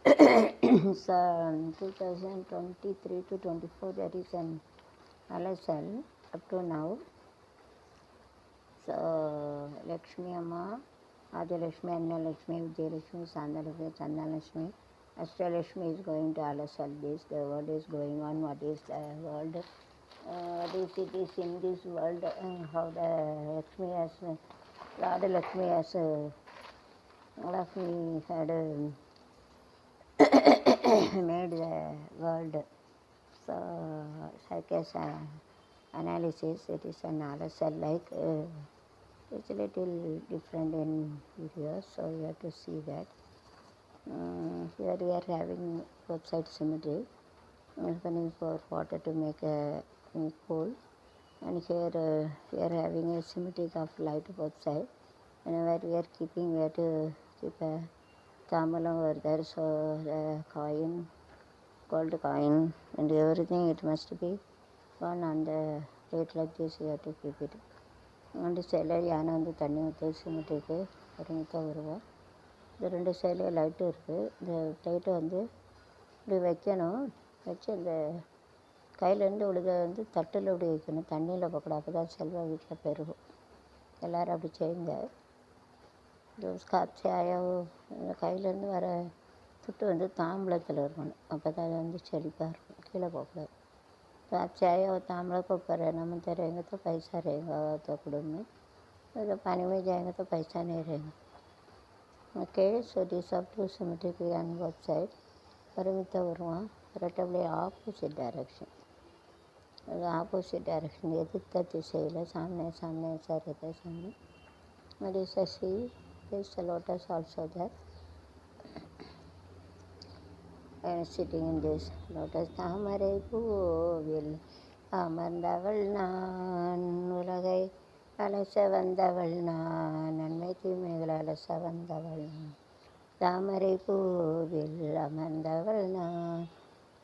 So 2023 to 24 there is an LSL up to now. So Lakshmi Amma, Adilakshmi, Annalakshmi, Vijayalakshmi, Sandalakshmi, Chandalakshmi, Ashtalakshmi is going to LSL this. The world is going on. What is the world? What is it is in this world? How the Lakshmi has, Lord Lakshmi has, Lakshmi had made the world. So like as analysis, it is an LSL like it's a little different in videos, so you have to see that. Here we are having website symmetry, opening for water to make a pool, and here we are having a symmetry of light website. Whenever we are keeping, we have to keep a tamalam over there, so the coin, gold coin, and everything it must be one on the plate like this. You have to keep it. ரெண்டு சைடில் யானை வந்து தண்ணி ஊற்றி சிமெண்ட்டுக்கு ஒருமித்த வருவோம். இந்த ரெண்டு சைட்லேயும் லைட்டு இருக்குது. இந்த லைட்டை வந்து இப்படி வைக்கணும். வச்சு இந்த கையிலேருந்து விழுத வந்து தட்டில் இப்படி வைக்கணும், தண்ணியில் போகக்கூடாது. அப்போ தான் செல்வம் வீட்டில் பெருகும். எல்லோரும் அப்படி செய்யுங்க. காய்ச்சி இந்த கையிலேருந்து வர துட்டு வந்து தாம்பளத்தில் இருக்கணும். அப்போ தான் அது வந்து செழிப்பாக இருக்கும், கீழே போகக்கூடாது. आप चाहे और तांबड़ा को ऊपर रहना मनते रहेंगे तो पैसा रहेगा तो कुड़म में, अगर पानी में जाएंगे तो पैसा नहीं रहेगा. Okay, so this up to symmetric on both sides. பரிமித்த வருவான் ரெட்டபிளே ஆப்போசிட் டைரக்ஷன். அது ஆப்போசிட் டைரக்ஷன் எதிர்த்த திசையில் சாமனே சாமனே சாரத சாமி. That is a sea. There is a lotus also there. Sitting in this lotus தாமரை பூவில் அமர்ந்தவள் நான், உலகை அலச வந்தவள் நான், நன்மை தீமைகள் அலச வந்தவள் நான். தாமரை பூவில் அமர்ந்தவள் நான்,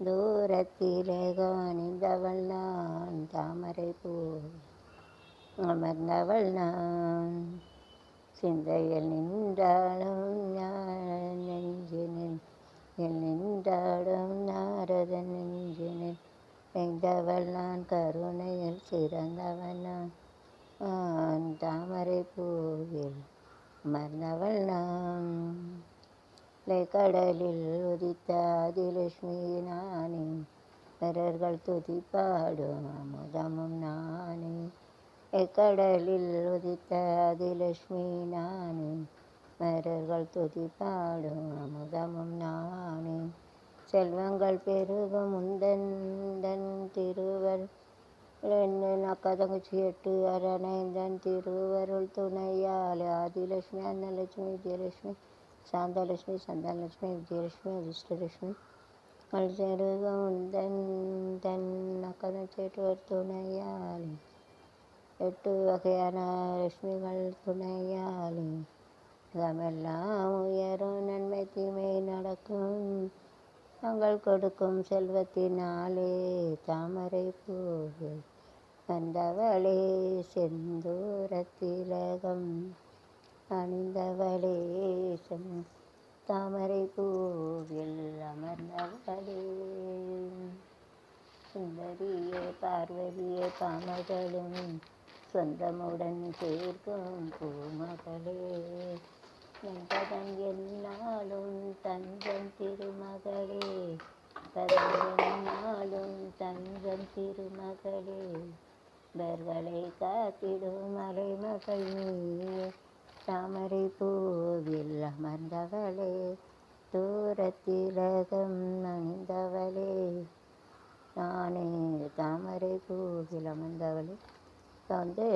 தூரத்திலே காணிந்தவள் நான். தாமரை பூ அமர்ந்தவள் நான், சிந்தையில் நின்றாலும் ஞான நெஞ்சினில் நின்றாடும் நாரதன் நெஞ்சினில் நெய்தவள் நான், கருணையில் சிறந்தவள் நான். தாமரை பூவில் அமர்ந்தவள் நான், கடலில் உதித்த ஆதிலட்சுமி நானே, பிறர்கள் துதிப்பாடும் அமுதமும் நானே. கடலில் உதித்த ஆதிலட்சுமி நானே, மரர்கள் துதிப்பாடும் அமுதமும் நானே. செல்வங்கள் பெருகும் உந்தன் திருவருள் அக்கதங்குச்சி 8 அரணை திருவருள் துணையால் ஆதிலட்சுமி, அன்னலட்சுமி, விஜயலட்சுமி, சாந்தலட்சுமி, சந்தானலட்சுமி, விஜயலட்சுமி, அதிர்ஷ்டலட்சுமி பெருகும் உந்தன் அக்கதங்குச்சி 8 துணையால் 8 வகையான லட்சுமிகள் துணையாலே எல்லாம் உயரும், நன்மை தீமை நடக்கும், நாங்கள் கொடுக்கும் செல்வத்தினாலே. தாமரை பூவில் வந்தவளே, செந்தூரத்திலகம் அணிந்தவளே, தாமரை பூவில் அமர்ந்தவளே. சுந்தரியே பார்வதியே பாமகளும் சொந்தமுடன் சேர்க்கும் பூமகளே, என்பதன் என்னாலும் தஞ்சம் திருமகளே, என்னாலும் தஞ்சம் திருமகளே. பர்களை காத்திடும் மலைமகள் நீயே, தாமரை பூவில் அமர்ந்தவளே, தூரத்திலகம் அணிந்தவளே நானே. தாமரை பூவில் அமர்ந்தவளே. இப்போ வந்து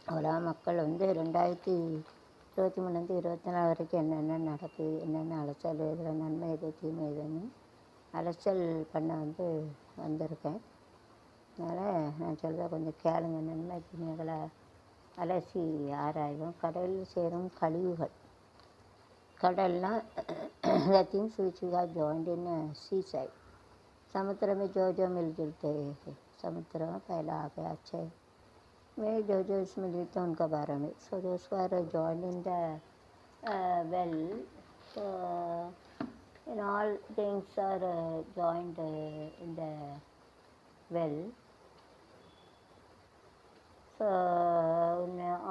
அவ்வளோ மக்கள் வந்து 2023 24 வரைக்கும் என்னென்ன நடக்குது, என்னென்ன அலைச்சல், இதில் நன்மை எது தீமை எதுன்னு அலைச்சல் பண்ண வந்திருக்கேன். அதனால் நான் சொல்கிறத கொஞ்சம் கேளுங்க. நன்மை தீமைகளை அலசி ஆராய்வோம். கடலில் சேரும் கழிவுகள். கடல்னால் the things which we have joined in sea side. समुद्र में जो मिल जुलते समुद्र में पहला आ गया अच्छे में जो इसमें लिखते हैं उनका बारे में. So those are joined in the well. and all things are joined in the well. So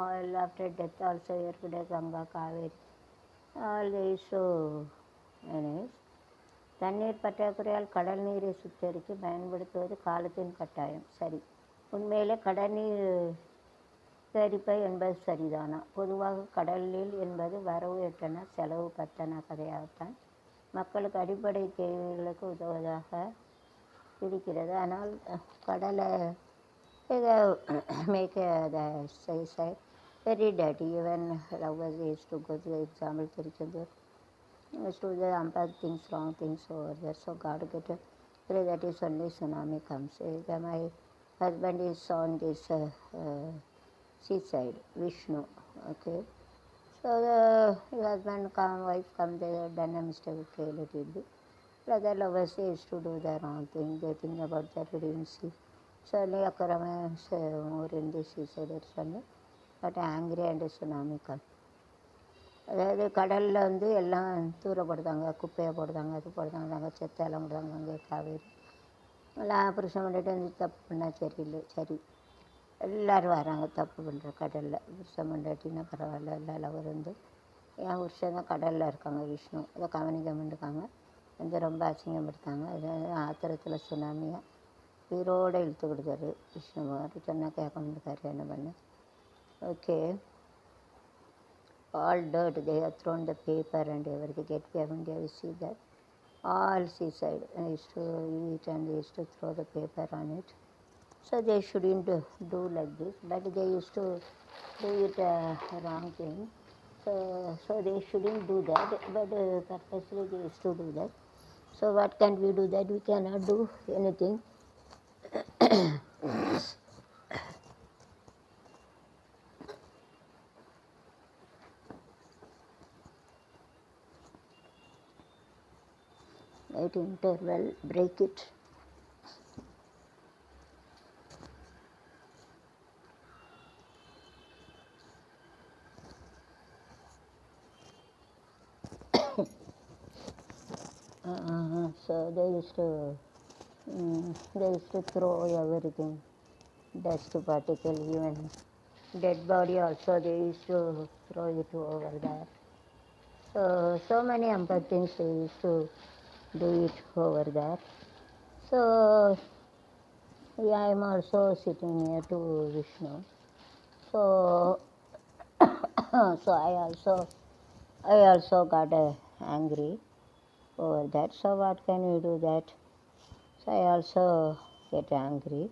all after death also ஏற்பட Ganga Kaveri all these anyways. தண்ணீர் பற்றாக்குறையால் கடல் நீரை சுத்திகரித்து பயன்படுத்துவது காலத்தின் கட்டாயம். சரி, உண்மையிலே கடல்நீர் சுத்திகரிப்பை என்பது சரிதானா? பொதுவாக கடலில் என்பது வரவு எட்டனா செலவு பத்தனா கதையாகத்தான் மக்களுக்கு அடிப்படை தேவைகளுக்கு உதவுவதாக இருக்கிறது. ஆனால் கடலை make the side very dirty. Even lovers used to go to the example Tiruchendur used to do the bad things, wrong things over there. So God get a pray that is only tsunami comes. My husband is on this seaside, Vishnu. Okay. So the husband come, wife come, they have done a mistake. Okay, let it be. Brother lovers used to do the wrong thing. They think about that we didn't see. So Akarama more in this seaside or something. But angry and tsunami come. அதாவது கடலில் வந்து எல்லாம் தூரப்படுத்தாங்க, குப்பையை போடுறாங்க, அது போடுறாங்க, செத்தெல்லாம் போடுறாங்க. அங்கே காவேரி எல்லாம் புருஷன் பண்ணிட்டு வந்து தப்பு பண்ணால் சரியில்லை. சரி, எல்லோரும் வராங்க தப்பு பண்ணுற கடலில். புருஷன் பண்ணாட்டின்னா பரவாயில்ல, எல்லாம் வந்து என் புருஷன் தான் கடலில் இருக்காங்க விஷ்ணு, அதை கவனிக்க மாட்டேங்காங்க, வந்து ரொம்ப அசிங்கப்படுத்தாங்க. அது ஆத்திரத்தில் சுனாமியாக உயிரோடு இழுத்து கொடுத்தாரு விஷ்ணு. சொன்னால் கேட்க மாட்டேக்காரு, என்ன பண்ண. Okay, all dirt, they have thrown the paper and everything. Get we haven't you see that all seaside used to eat and they used to throw the paper on it. So they shouldn't do like this, but they used to do it wrong thing. So they shouldn't do that, but purposely they used to do that. So what can we do? That we cannot do anything. At interval, break it. So they used to throw everything, dust particle, even dead body also they used to throw it over there. So many things they used to do it over there. So I am also sitting near to Vishnu. So I also got angry over that. So what can we do that? So I also get angry.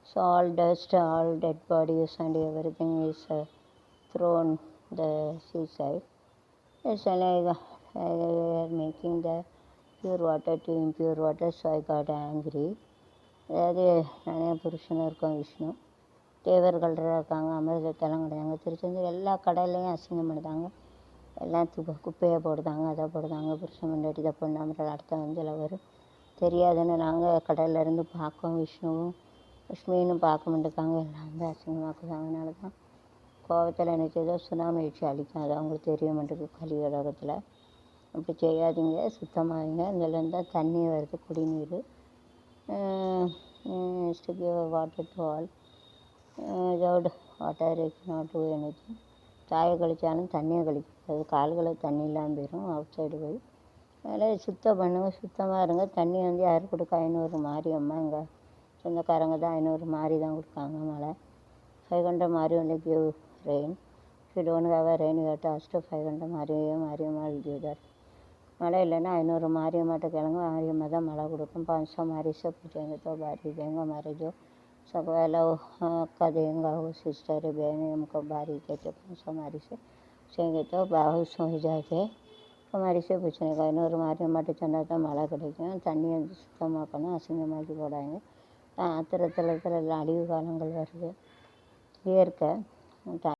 So all dust, all dead bodies and everything is thrown the seaside. It's like making the pure water to impure water. So I got angry. அதாவது நானே புருஷனாக இருக்கோம் விஷ்ணு, தேவர்கள் இருக்காங்க, அமிர்தத்தெல்லாம் கிடையாங்க, திருச்செந்தூர் எல்லா கடல்லையும் அசிங்கம் பண்ணுறாங்க, எல்லாம் குப்பையை போடுதாங்க, அதை போடுதாங்க, புருஷன் முன்னாடி இதை பண்ணாமல் அர்த்தம் வந்து வரும் தெரியாதுன்னு நாங்கள் கடல்ல இருந்து பார்க்கோம். விஷ்ணுவும் லக்ஷ்மியும் பார்க்க மாட்டேக்காங்க, எல்லாம் வந்து அசிங்கமாக்குதாங்க. அதனால தான் கோபத்தில் நினைச்சதோ சுனாமி வச்சு அழிக்கும், அது அவங்களுக்கு தெரிய மாட்டேங்குது கலியுலகத்தில். அப்படி செய்யாதீங்க, சுத்தமாகிங்க. இதுலேருந்து தான் தண்ணி வருது, குடிநீர். to give water to all. Without water it cannot do anything. தாயை கழிச்சாலும் தண்ணியை கழிக்காது, கால்களை தண்ணி இல்லாமல் போயிடும் அவுட் சைடு போய். அதனால் சுத்தம் பண்ணுங்க, சுத்தமாக இருங்க. தண்ணி வந்து யார் கொடுக்க? 500 மாரியம்மா, எங்கள் சொந்தக்காரங்க தான் 500 மாரி தான் கொடுக்காங்க. மழை 500 மாரி only give rain. If you don't have a rain, you have to ask 500 Mariamma will give that. मಳೆ இல்லைன்னா 500 மாரியம்மாட்ட கிளங்க, மாரியம்மா தான் மழை கொடுக்கும். 500 मारी से पूछेंगे तो बारी देंगे. हमारे जो सब वाला अक्का देंगे, वो सिस्टर बहन हमको बारी कहते 500 मारी से पूछेंगे तो बाहुस हो जाते. हमारी से पूछने का 500 மாரியம்மாட்ட சொன்னால் தான் மழை கிடைக்கும். தண்ணி வந்து சுத்தமாக்கணும், அசிங்கமாக்கி போடாங்க. ஆத்திரத்தில் அழிவு காலங்கள் வருது, இயற்கை